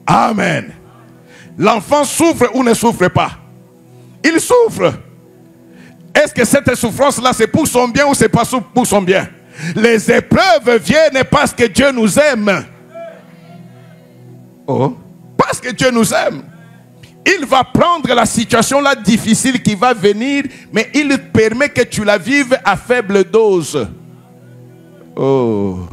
Amen. L'enfant souffre ou ne souffre pas? Il souffre. Est-ce que cette souffrance-là, c'est pour son bien ou c'est pas pour son bien? Les épreuves viennent parce que Dieu nous aime. Oh, parce que Dieu nous aime. Il va prendre la situation là difficile qui va venir, mais il permet que tu la vives à faible dose. Oh,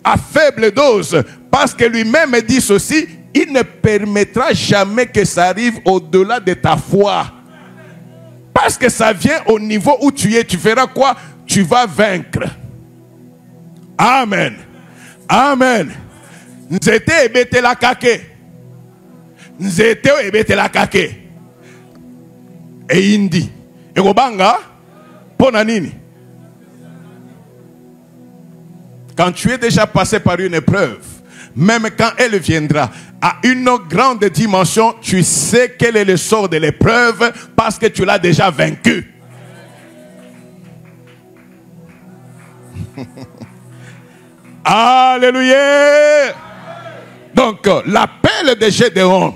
à faible dose. Parce que lui-même dit ceci, il ne permettra jamais que ça arrive au-delà de ta foi. Parce que ça vient au niveau où tu es. Tu verras quoi? Tu vas vaincre. Amen. Amen. Nzete ebete la kake. Nzete ebete la kake. E indi. E kobanga. Pona nini? Quand tu es déjà passé par une épreuve, même quand elle viendra à une grande dimension, tu sais quel est le sort de l'épreuve parce que tu l'as déjà vaincu. Alléluia. Donc l'appel de Gédéon,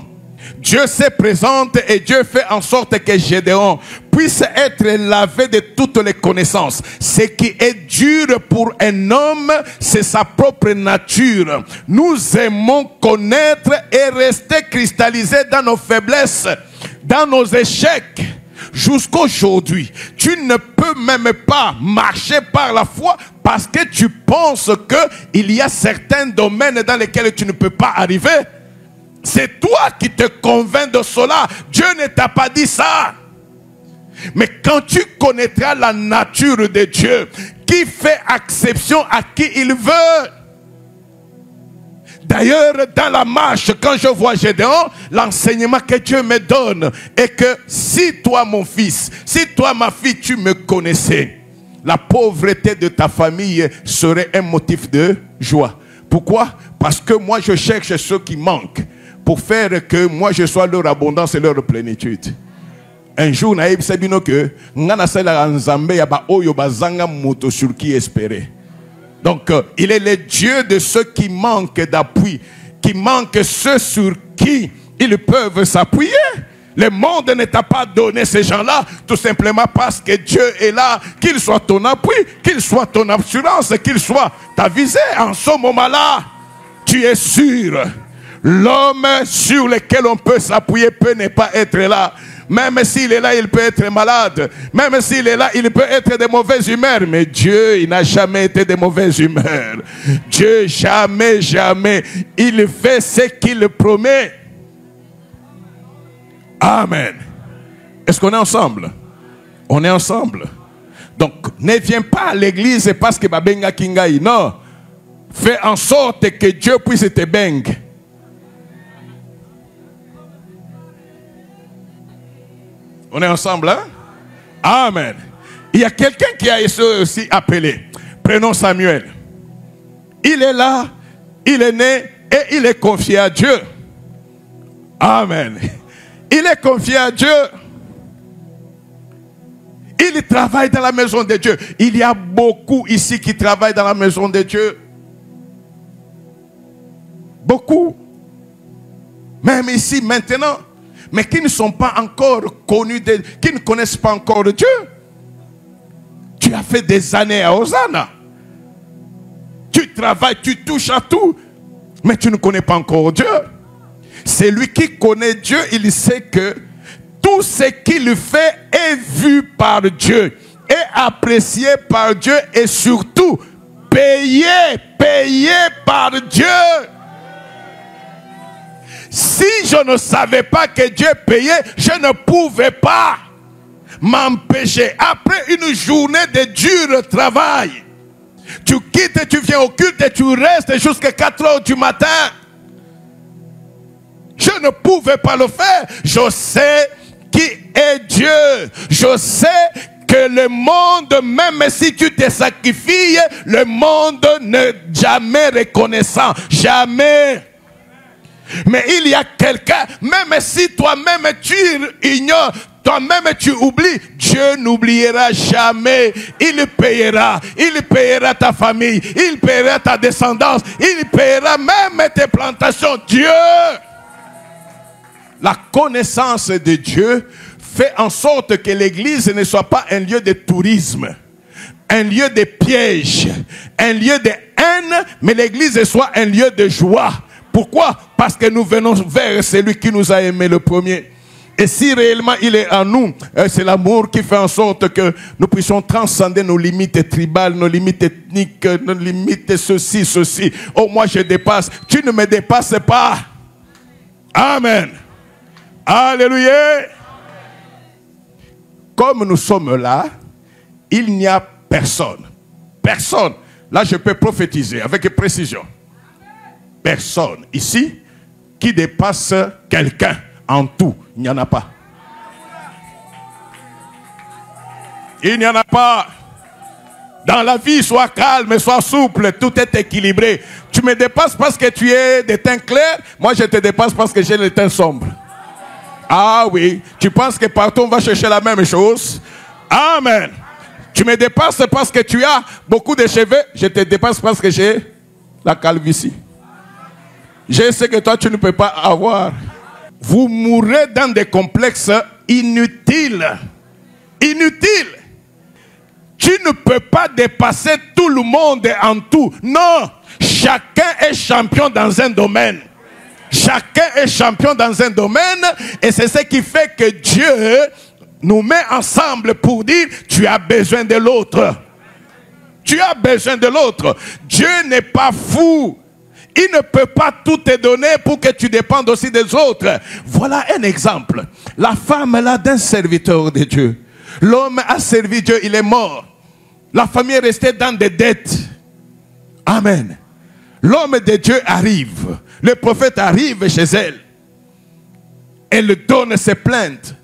Dieu se présente et Dieu fait en sorte que Gédéon puisse être lavé de toutes les connaissances. Ce qui est dur pour un homme, c'est sa propre nature. Nous aimons connaître et rester cristallisés dans nos faiblesses, dans nos échecs. Jusqu'aujourd'hui, tu ne peux même pas marcher par la foi parce que tu penses qu'il y a certains domaines dans lesquels tu ne peux pas arriver. C'est toi qui te convaincs de cela. Dieu ne t'a pas dit ça. Mais quand tu connaîtras la nature de Dieu, qui fait exception à qui il veut. D'ailleurs, dans la marche, quand je vois Gédéon, l'enseignement que Dieu me donne est que si toi, mon fils, si toi, ma fille, tu me connaissais, la pauvreté de ta famille serait un motif de joie. Pourquoi? Parce que moi, je cherche ceux qui manquent pour faire que moi, je sois leur abondance et leur plénitude. Un jour, na ebisabino que ngana sala nzambe ya ba oyo bazanga moto sur qui espérer. Donc, il est le Dieu de ceux qui manquent d'appui, qui manquent ceux sur qui ils peuvent s'appuyer. Le monde ne t'a pas donné ces gens-là, tout simplement parce que Dieu est là, qu'il soit ton appui, qu'il soit ton assurance, qu'il soit ta visée. En ce moment-là, tu es sûr. L'homme sur lequel on peut s'appuyer peut ne pas être là. Même s'il est là, il peut être malade. Même s'il est là, il peut être de mauvaise humeur. Mais Dieu, il n'a jamais été de mauvaise humeur. Dieu, jamais, jamais. Il fait ce qu'il promet. Amen. Est-ce qu'on est ensemble? On est ensemble. Donc, ne viens pas à l'église parce que Babenga Kingaï. Non. Fais en sorte que Dieu puisse te bengue. On est ensemble, hein? Amen. Il y a quelqu'un qui a aussi appelé. Prenons Samuel. Il est là, il est né et il est confié à Dieu. Amen. Il est confié à Dieu. Il travaille dans la maison de Dieu. Il y a beaucoup ici qui travaillent dans la maison de Dieu. Beaucoup. Même ici, maintenant. Mais qui ne sont pas encore connus, qui ne connaissent pas encore Dieu. Tu as fait des années à Hosanna. Tu travailles, tu touches à tout. Mais tu ne connais pas encore Dieu. Celui qui connaît Dieu, il sait que tout ce qu'il fait est vu par Dieu, est apprécié par Dieu et surtout payé par Dieu. Si je ne savais pas que Dieu payait, je ne pouvais pas m'empêcher. Après une journée de dur travail, tu quittes, tu viens au culte et tu restes jusqu'à 4 heures du matin. Je ne pouvais pas le faire. Je sais qui est Dieu. Je sais que le monde, même si tu te sacrifies, le monde n'est jamais reconnaissant. Jamais. Mais il y a quelqu'un, même si toi-même tu ignores, toi-même tu oublies, Dieu n'oubliera jamais. Il payera ta famille, il payera ta descendance, il payera même tes plantations. Dieu, La connaissance de Dieu fait en sorte que l'église ne soit pas un lieu de tourisme, un lieu de piège, un lieu de haine, mais l'église soit un lieu de joie. Pourquoi? Parce que nous venons vers celui qui nous a aimés le premier. Et si réellement il est en nous, c'est l'amour qui fait en sorte que nous puissions transcender nos limites tribales, nos limites ethniques, nos limites ceci. Oh, moi je dépasse. Tu ne me dépasses pas. Amen. Alléluia. Comme nous sommes là, il n'y a personne. Personne. Là, je peux prophétiser avec précision. Personne ici qui dépasse quelqu'un en tout. Il n'y en a pas. Il n'y en a pas. Dans la vie, sois calme, sois souple, tout est équilibré. Tu me dépasses parce que tu es de teint clair, moi je te dépasse parce que j'ai le teint sombre. Ah oui, tu penses que partout on va chercher la même chose? Amen. Tu me dépasses parce que tu as beaucoup de cheveux, je te dépasse parce que j'ai la calvitie. J'ai ce que toi tu ne peux pas avoir. Vous mourrez dans des complexes inutiles. Inutiles. Tu ne peux pas dépasser tout le monde en tout. Non, chacun est champion dans un domaine. Chacun est champion dans un domaine. Et c'est ce qui fait que Dieu nous met ensemble pour dire, tu as besoin de l'autre. Tu as besoin de l'autre. Dieu n'est pas fou. Il ne peut pas tout te donner pour que tu dépendes aussi des autres. Voilà un exemple. La femme là d'un serviteur de Dieu. L'homme a servi Dieu, il est mort. La famille est restée dans des dettes. Amen. L'homme de Dieu arrive. Le prophète arrive chez elle. Elle donne ses plaintes.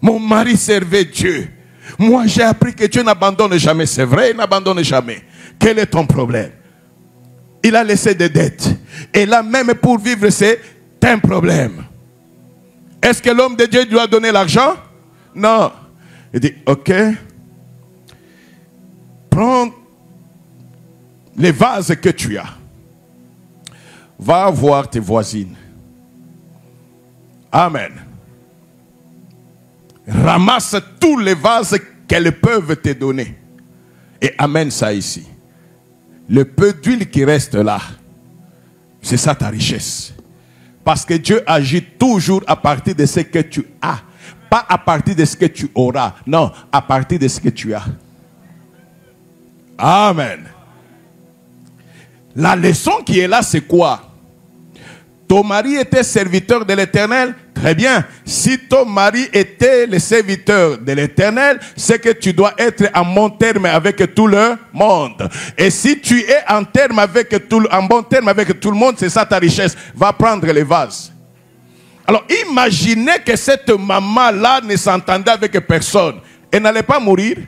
Mon mari servait Dieu. Moi j'ai appris que Dieu n'abandonne jamais. C'est vrai, il n'abandonne jamais. Quel est ton problème? Il a laissé des dettes. Et là même pour vivre c'est un problème. Est-ce que l'homme de Dieu doit donner l'argent? Non. Il dit, ok, prends les vases que tu as. Va voir tes voisines. Amen. Ramasse tous les vases qu'elles peuvent te donner. Et amène ça ici. Le peu d'huile qui reste là, c'est ça ta richesse. Parce que Dieu agit toujours à partir de ce que tu as. Pas à partir de ce que tu auras. Non, à partir de ce que tu as. Amen. La leçon qui est là, c'est quoi? Ton mari était serviteur de l'Éternel. Très bien. Si ton mari était le serviteur de l'Éternel, c'est que tu dois être en bon terme avec tout le monde. Et si tu es en bon terme avec tout le monde, c'est ça ta richesse. Va prendre les vases. Alors imaginez que cette maman-là ne s'entendait avec personne. Elle n'allait pas mourir.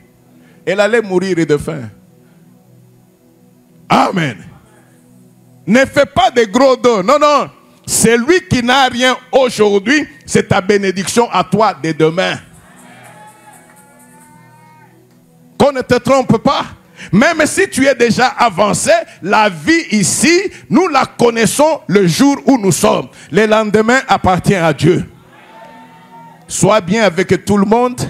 Elle allait mourir de faim. Amen. Ne fais pas de gros dons. Non, non. Celui qui n'a rien aujourd'hui, c'est ta bénédiction à toi de demain. Qu'on ne te trompe pas. Même si tu es déjà avancé, la vie ici, nous la connaissons le jour où nous sommes. Le lendemain appartient à Dieu. Sois bien avec tout le monde,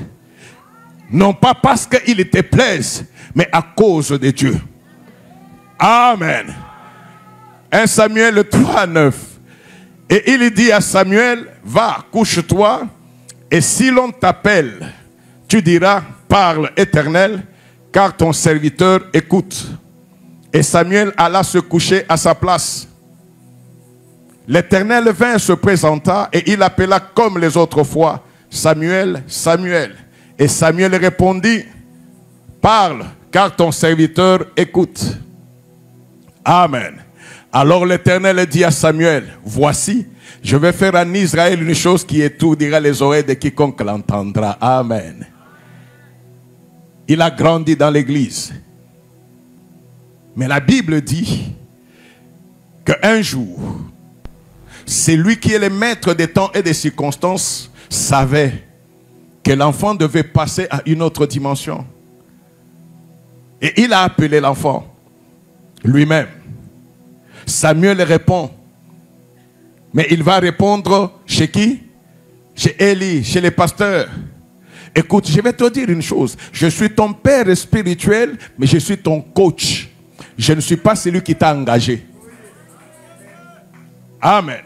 non pas parce qu'il te plaise, mais à cause de Dieu. Amen. 1 Samuel 3:9. Et il dit à Samuel, va, couche-toi, et si l'on t'appelle, tu diras, parle Éternel, car ton serviteur écoute. Et Samuel alla se coucher à sa place. L'Éternel vint se présenta et il appela comme les autres fois, Samuel, Samuel. Et Samuel répondit, parle, car ton serviteur écoute. Amen. Alors l'Éternel dit à Samuel, voici, je vais faire en Israël une chose qui étourdira les oreilles de quiconque l'entendra. Amen. Il a grandi dans l'église. Mais la Bible dit qu'un jour, c'est lui qui est le maître des temps et des circonstances, savait que l'enfant devait passer à une autre dimension. Et il a appelé l'enfant lui-même. Samuel répond, Mais il va répondre chez qui? Chez Élie, chez les pasteurs. Écoute, je vais te dire une chose. Je suis ton père spirituel, mais je suis ton coach. Je ne suis pas celui qui t'a engagé. Amen.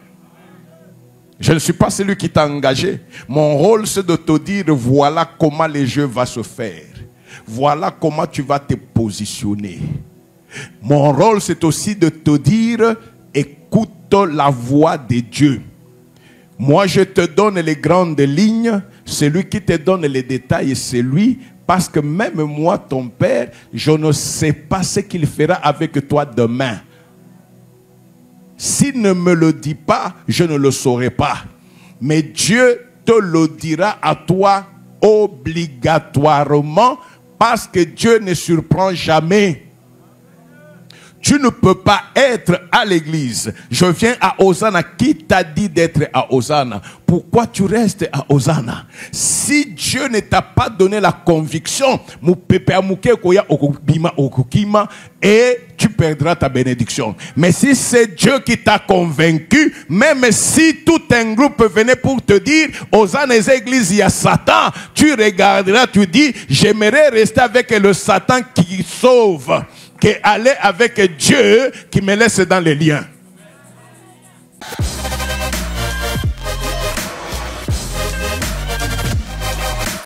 Je ne suis pas celui qui t'a engagé. Mon rôle, c'est de te dire, voilà comment les jeux vont se faire. Voilà comment tu vas te positionner. Mon rôle, c'est aussi de te dire, écoute la voix de Dieu. Moi, je te donne les grandes lignes. Celui qui te donne les détails, c'est lui. Parce que même moi, ton père, je ne sais pas ce qu'il fera avec toi demain. S'il ne me le dit pas, je ne le saurai pas. Mais Dieu te le dira à toi obligatoirement, parce que Dieu ne surprend jamais. Tu ne peux pas être à l'église. Je viens à Hosanna. Qui t'a dit d'être à Hosanna? Pourquoi tu restes à Hosanna? Si Dieu ne t'a pas donné la conviction, et tu perdras ta bénédiction. Mais si c'est Dieu qui t'a convaincu, même si tout un groupe venait pour te dire, Hosanna les églises, il y a Satan, tu regarderas, tu dis, j'aimerais rester avec le Satan qui sauve, que aller avec Dieu qui me laisse dans les liens.